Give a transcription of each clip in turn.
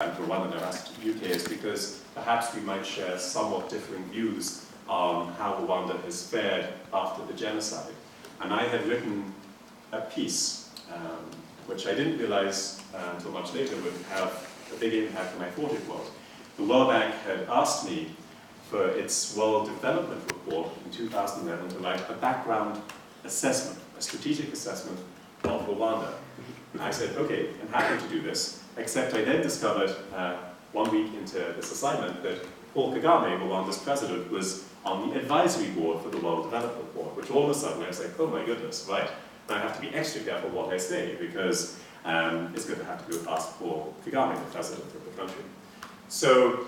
Rwanda and asked the UK is because perhaps we might share somewhat differing views on how Rwanda has fared after the genocide. And I had written a piece, which I didn't realize until much later would have a big impact than I thought it was. The World Bank had asked me for its World Development Report in 2011 to write a background assessment, a strategic assessment of Rwanda. And I said, okay, I'm happy to do this, except I then discovered 1 week into this assignment that Paul Kagame, Rwanda's president, was on the advisory board for the World Development Report, which all of a sudden I was like, oh my goodness, right. And I have to be extra careful what I say, because it's going to have to go past Paul Kagame, the president of the country. So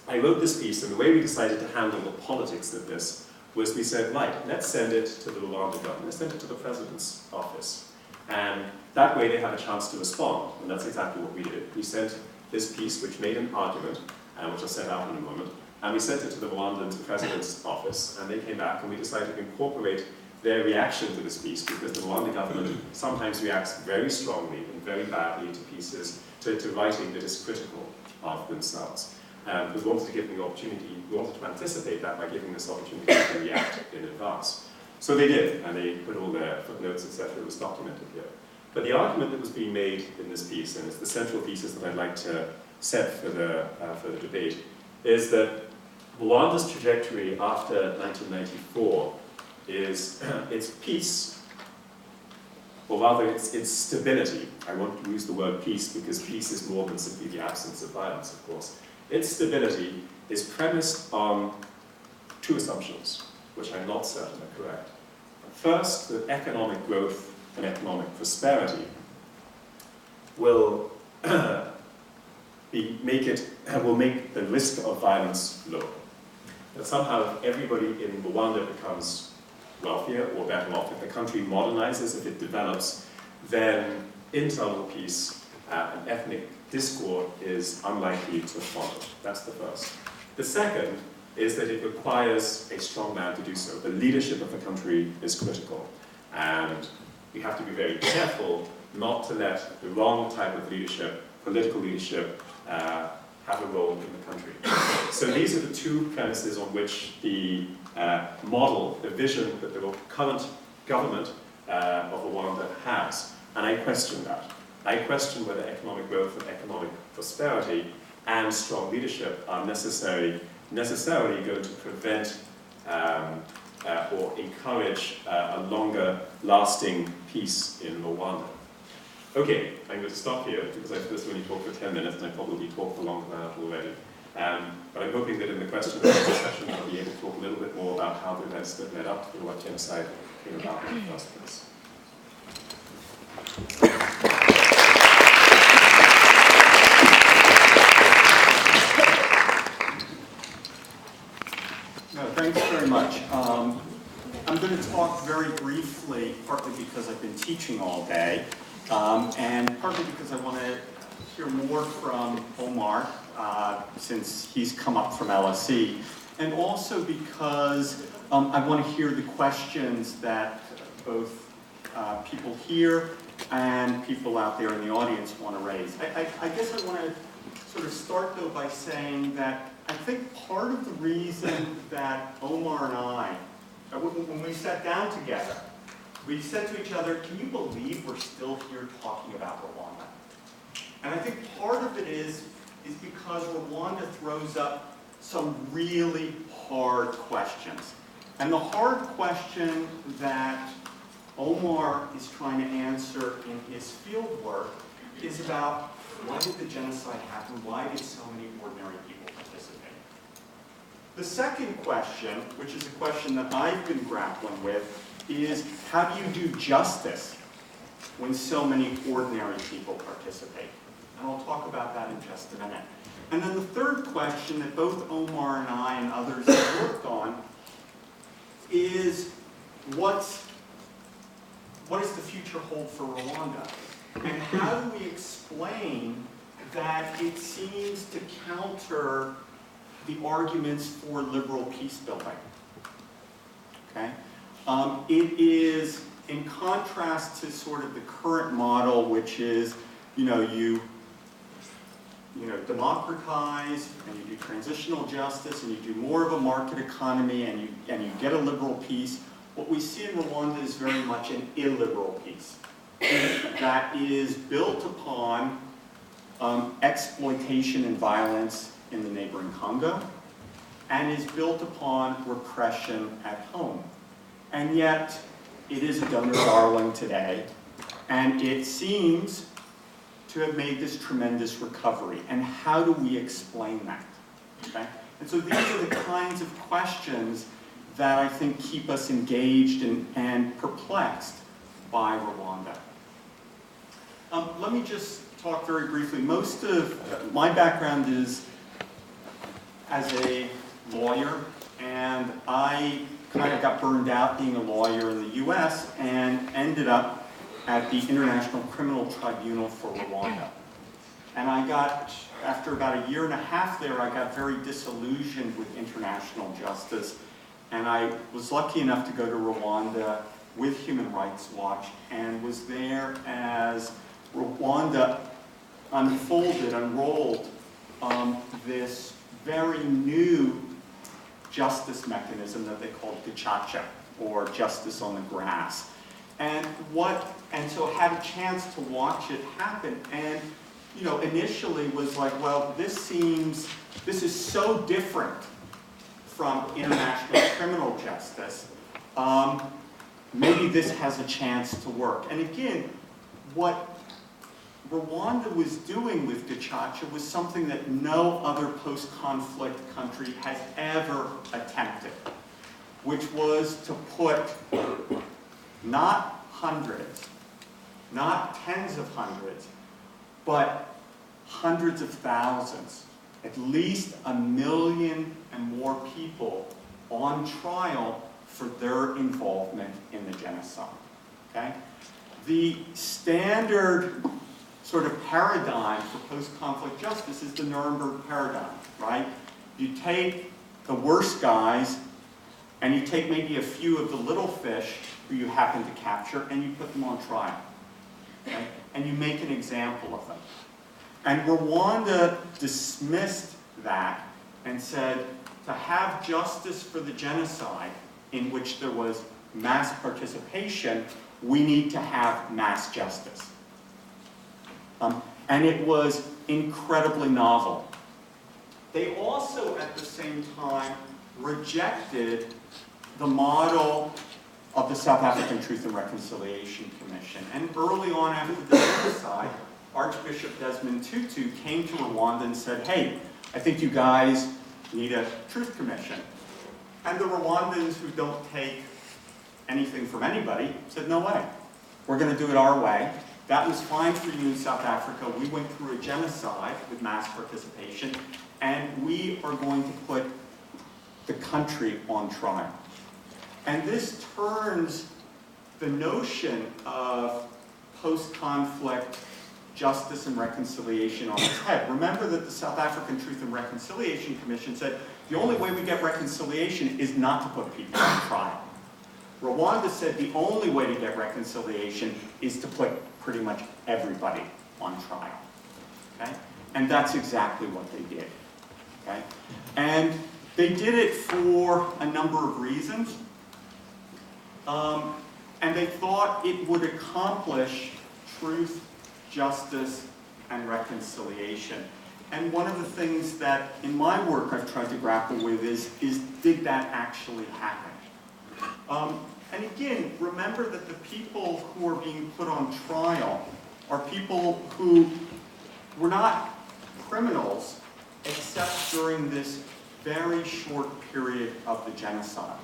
I wrote this piece, and the way we decided to handle the politics of this was we said, right, let's send it to the Rwanda government, let's send it to the president's office. And that way they have a chance to respond, and that's exactly what we did. We sent this piece, which made an argument, which I'll set out in a moment, and we sent it to the Rwandan president's office, and they came back, and we decided to incorporate their reaction to this piece, because the Rwanda government sometimes reacts very strongly and very badly to pieces, to writing that is critical of themselves. We wanted to give them the opportunity, we wanted to anticipate that by giving this opportunity to react in advance. So they did, and they put all their footnotes, etc. It was documented here. But the argument that was being made in this piece, and it's the central thesis that I'd like to set for the debate, is that Rwanda's trajectory after 1994 is its peace, or rather its stability. I won't use the word peace because peace is more than simply the absence of violence, of course. Its stability is premised on two assumptions, which I'm not certain are correct. First, that economic growth and economic prosperity will make the risk of violence low. That somehow if everybody in Rwanda becomes wealthier or better off, if the country modernizes, if it develops, then internal peace and ethnic discord is unlikely to follow. That's the first. The second is that it requires a strong man to do so. The leadership of the country is critical, and we have to be very careful not to let the wrong type of leadership, political leadership, have a role in the country. So these are the two premises on which the model, the vision that the current government of Rwanda has. And I question that. I question whether economic growth and economic prosperity and strong leadership are necessarily going to prevent or encourage a longer lasting peace in Rwanda. Okay, I'm going to stop here because I've just only talked for 10 minutes and I probably talked for longer than that already. But I'm hoping that in the question and answer session I'll be able to talk a little bit more about how the events that led up to the Rwanda genocide came about in the first place. No, thanks very much. I'm going to talk very briefly, partly because I've been teaching all day, and partly because I want to hear more from Omar, since he's come up from LSE, and also because I want to hear the questions that both people here and people out there in the audience want to raise. I guess I want to sort of start, though, by saying that I think part of the reason that Omar and I, when we sat down together, we said to each other, can you believe we're still here talking about Rwanda? And I think part of it is because Rwanda throws up some really hard questions. And the hard question that Omar is trying to answer in his field work is about why did the genocide happen? Why did so many ordinary people participate? The second question, which is a question that I've been grappling with, is how do you do justice when so many ordinary people participate? And I'll talk about that in just a minute. And then the third question that both Omar and I and others have worked on is what does the future hold for Rwanda? And how do we explain that it seems to counter the arguments for liberal peace building? Okay? It is in contrast to sort of the current model, which is, you democratize, and you do transitional justice, and you do more of a market economy, and you get a liberal peace, what we see in Rwanda is very much an illiberal peace that is built upon exploitation and violence in the neighboring Congo, and is built upon repression at home. And yet, it is a donor darling today, and it seems to have made this tremendous recovery. And how do we explain that? Okay? And so these are the kinds of questions that I think keep us engaged and perplexed by Rwanda. Let me just talk very briefly. Most of my background is as a lawyer, and I kind of got burned out being a lawyer in the US and ended up at the International Criminal Tribunal for Rwanda. And I got, after about a year and a half there, I got very disillusioned with international justice. And I was lucky enough to go to Rwanda with Human Rights Watch and was there as Rwanda unrolled this very new justice mechanism that they called gacaca, or justice on the grass. And so I had a chance to watch it happen, and initially was like, well, this is so different from international criminal justice. Maybe this has a chance to work. And again, what Rwanda was doing with gacaca was something that no other post-conflict country has ever attempted, which was to put not hundreds, not tens of hundreds, but hundreds of thousands, at least 1 million and more people on trial for their involvement in the genocide. Okay? The standard sort of paradigm for post-conflict justice is the Nuremberg paradigm, right? You take the worst guys, and you take maybe a few of the little fish who you happen to capture, and you put them on trial. Okay? And you make an example of them. And Rwanda dismissed that and said, to have justice for the genocide in which there was mass participation, we need to have mass justice. And it was incredibly novel. They also, at the same time, rejected the model of the South African Truth and Reconciliation Commission. And early on after the genocide, Archbishop Desmond Tutu came to Rwanda and said, hey, I think you guys need a truth commission. And the Rwandans, who don't take anything from anybody, said, no way. We're going to do it our way. That was fine for you in South Africa. We went through a genocide with mass participation, and we are going to put the country on trial. And this turns the notion of post-conflict justice and reconciliation on its head. Remember that the South African Truth and Reconciliation Commission said the only way we get reconciliation is not to put people on trial. Rwanda said the only way to get reconciliation is to put pretty much everybody on trial. Okay? And that's exactly what they did. Okay? And they did it for a number of reasons. And they thought it would accomplish truth, justice, and reconciliation. And one of the things that in my work I've tried to grapple with is did that actually happen? And again, remember that the people who are being put on trial are people who were not criminals except during this very short period of the genocide.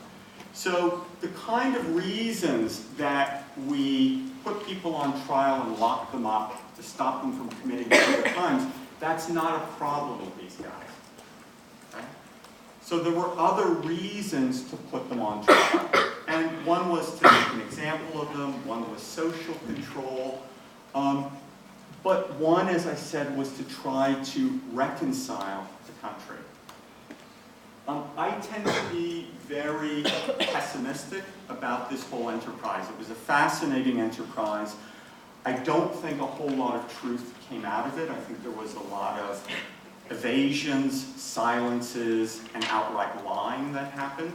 So the kind of reasons that we put people on trial and lock them up to stop them from committing other crimes, that's not a problem with these guys. Okay? So there were other reasons to put them on trial. And one was to make an example of them, one was social control, but one, as I said, was to try to reconcile the country. I tend to be very pessimistic about this whole enterprise. It was a fascinating enterprise. I don't think a whole lot of truth came out of it. I think there was a lot of evasions, silences, and outright lying that happened.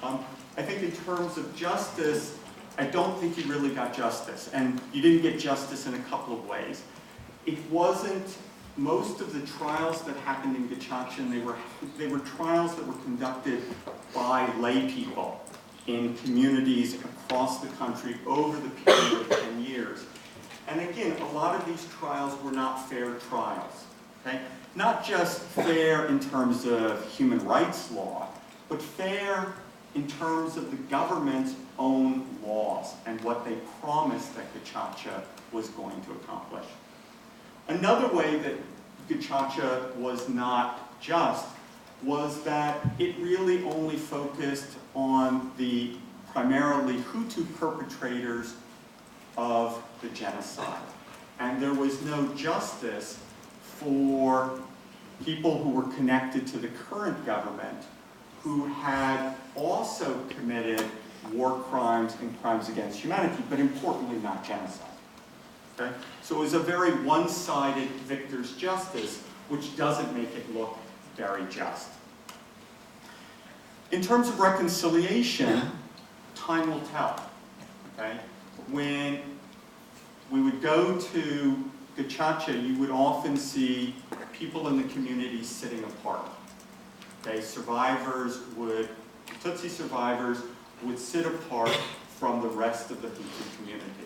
I think in terms of justice, I don't think you really got justice. And you didn't get justice in a couple of ways. It wasn't, most of the trials that happened in Gacaca, they were trials that were conducted by lay people in communities across the country over the period of 10 years. And again, a lot of these trials were not fair trials, okay? Not just fair in terms of human rights law, but fair in terms of the government's own laws and what they promised that Gacaca was going to accomplish. Another way that Gacaca was not just was that it really only focused on the primarily Hutu perpetrators of the genocide. And there was no justice for people who were connected to the current government who had also committed war crimes and crimes against humanity, but importantly not genocide. Okay? So it was a very one-sided victor's justice, which doesn't make it look very just. In terms of reconciliation, time will tell. Okay? When we would go to Gacaca, you would often see people in the community sitting apart. Okay? Tutsi survivors would sit apart from the rest of the Hutu community.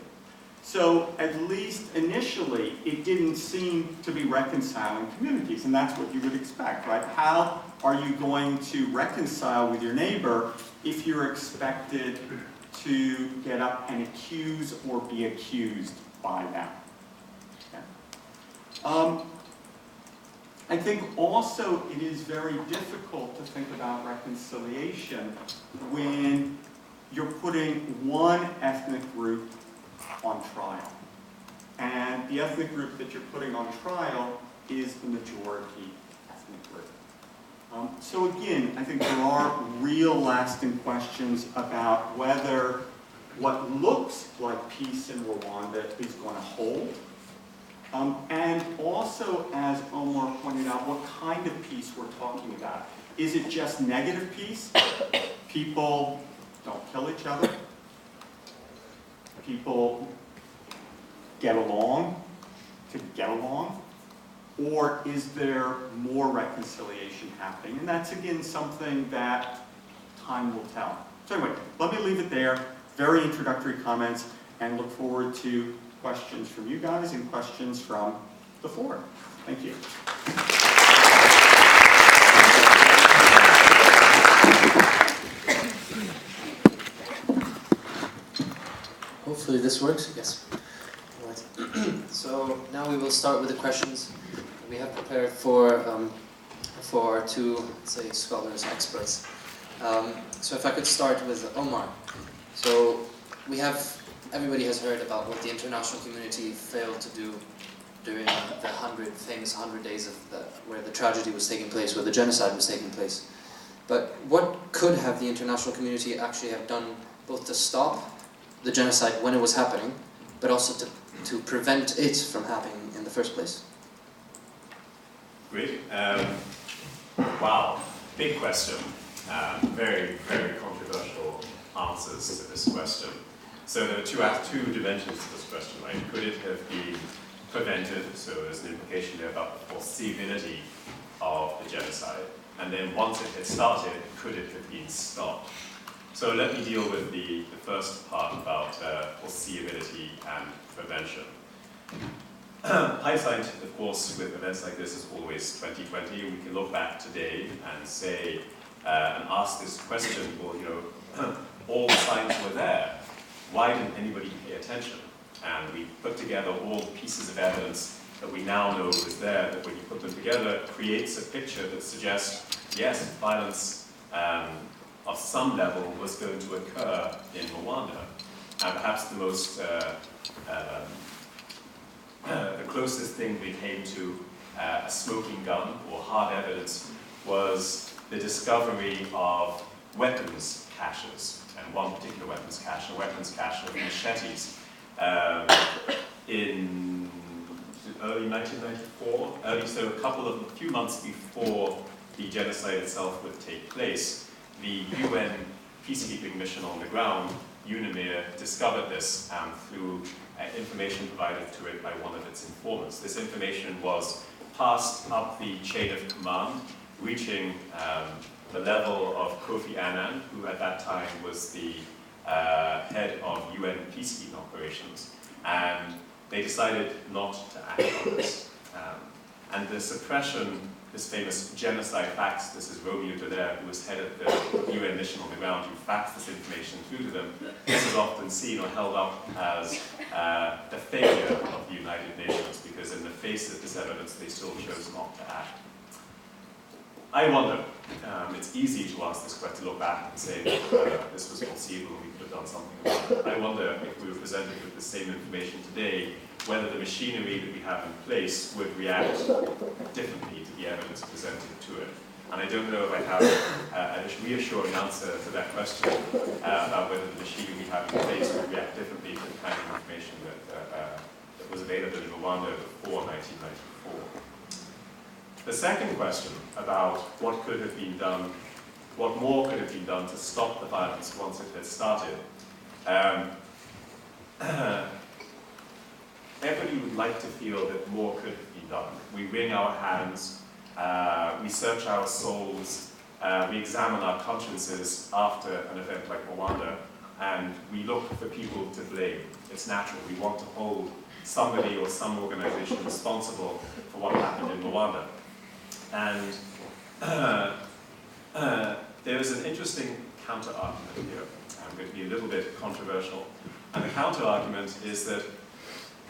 So at least initially, it didn't seem to be reconciling communities, and that's what you would expect, right? How are you going to reconcile with your neighbor if you're expected to get up and accuse or be accused by them? Okay. I think also it is very difficult to think about reconciliation when you're putting one ethnic group on trial. And the ethnic group that you're putting on trial is the majority ethnic group. So again, I think there are real lasting questions about whether what looks like peace in Rwanda is going to hold. And also, as Omar pointed out, what kind of peace we're talking about. Is it just negative peace? People don't kill each other. People get along to get along. Or is there more reconciliation happening? And that's, again, something that time will tell. So anyway, let me leave it there. Very introductory comments, and look forward to questions from you guys and questions from the floor. Thank you. Hopefully this works. Yes. All right. So now we will start with the questions we have prepared for our two, say, scholars, experts. So if I could start with Omar. So everybody has heard about what the international community failed to do during the 100 days where the tragedy was taking place, where the genocide was taking place. But what could have the international community actually have done, both to stop the genocide when it was happening, but also to prevent it from happening in the first place? Great. Wow, big question. Very, very controversial answers to this question. So there are two dimensions to this question, right? Could it have been prevented? So there's an implication there about the foreseeability of the genocide. And then once it had started, could it have been stopped? So let me deal with the first part about foreseeability and prevention. Hindsight, of course, with events like this is always 2020. We can look back today and say, and ask this question, well, you know, all the signs were there. Why didn't anybody pay attention? And we put together all the pieces of evidence that we now know is there, that when you put them together, creates a picture that suggests, yes, violence of some level was going to occur in Rwanda. And perhaps the most, the closest thing we came to a smoking gun or hard evidence was the discovery of weapons caches. And one particular weapons cache, a weapons cache of machetes, in early 1994, so a few months before the genocide itself would take place, the UN peacekeeping mission on the ground, UNAMIR, discovered this through information provided to it by one of its informants. This information was passed up the chain of command, reaching the level of Kofi Annan, who at that time was the head of UN peacekeeping operations, and they decided not to act on this. And the suppression, this famous genocide fax, this is Romeo Dallaire, who was head of the UN mission on the ground, who faxed this information through to them. This is often seen or held up as the failure of the United Nations, because in the face of this evidence, they still chose not to act. I wonder, it's easy to ask this question, to look back and say that this was conceivable, we could have done something about it. I wonder if we were presented with the same information today, whether the machinery that we have in place would react differently to the evidence presented to it. And I don't know if I have a reassuring answer to that question about whether the machinery we have in place would react differently to the kind of information that was available in Rwanda before 1994. The second question about what could have been done, what more could have been done to stop the violence once it had started. Everybody would like to feel that more could have been done. We wring our hands, we search our souls, we examine our consciences after an event like Rwanda, and we look for people to blame. It's natural. We want to hold somebody or some organization responsible for what happened in Rwanda. And there is an interesting counter-argument here. I'm going to be a little bit controversial. And the counter-argument is that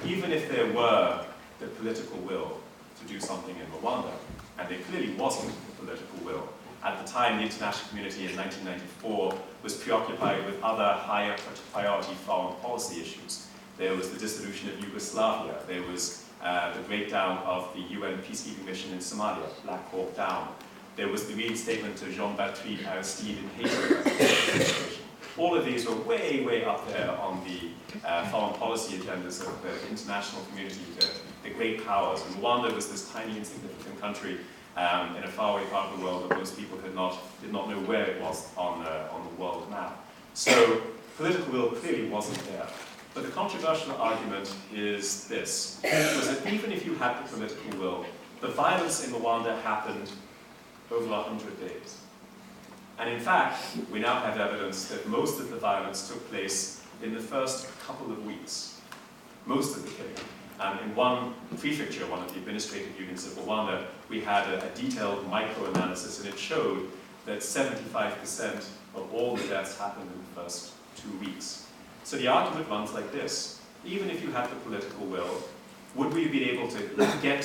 even if there were the political will to do something in Rwanda, and there clearly wasn't the political will, at the time the international community in 1994 was preoccupied with other higher priority foreign policy issues. There was the dissolution of Yugoslavia, there was the breakdown of the UN peacekeeping mission in Somalia, Black Hawk Down. There was the reinstatement of Jean-Baptiste Aristide in Haiti. All of these were way, way up there on the foreign policy agendas of the international community, the great powers. And Rwanda was this tiny, insignificant country in a faraway part of the world that most people did not know where it was on the world map. So political will clearly wasn't there. But the controversial argument is this, was that even if you had the political will, the violence in Rwanda happened over 100 days. And in fact, we now have evidence that most of the violence took place in the first couple of weeks. Most of the killing. In one prefecture, one of the administrative units of Rwanda, we had a detailed micro-analysis, and it showed that 75% of all the deaths happened in the first 2 weeks. So the argument runs like this. Even if you had the political will, would we be able to get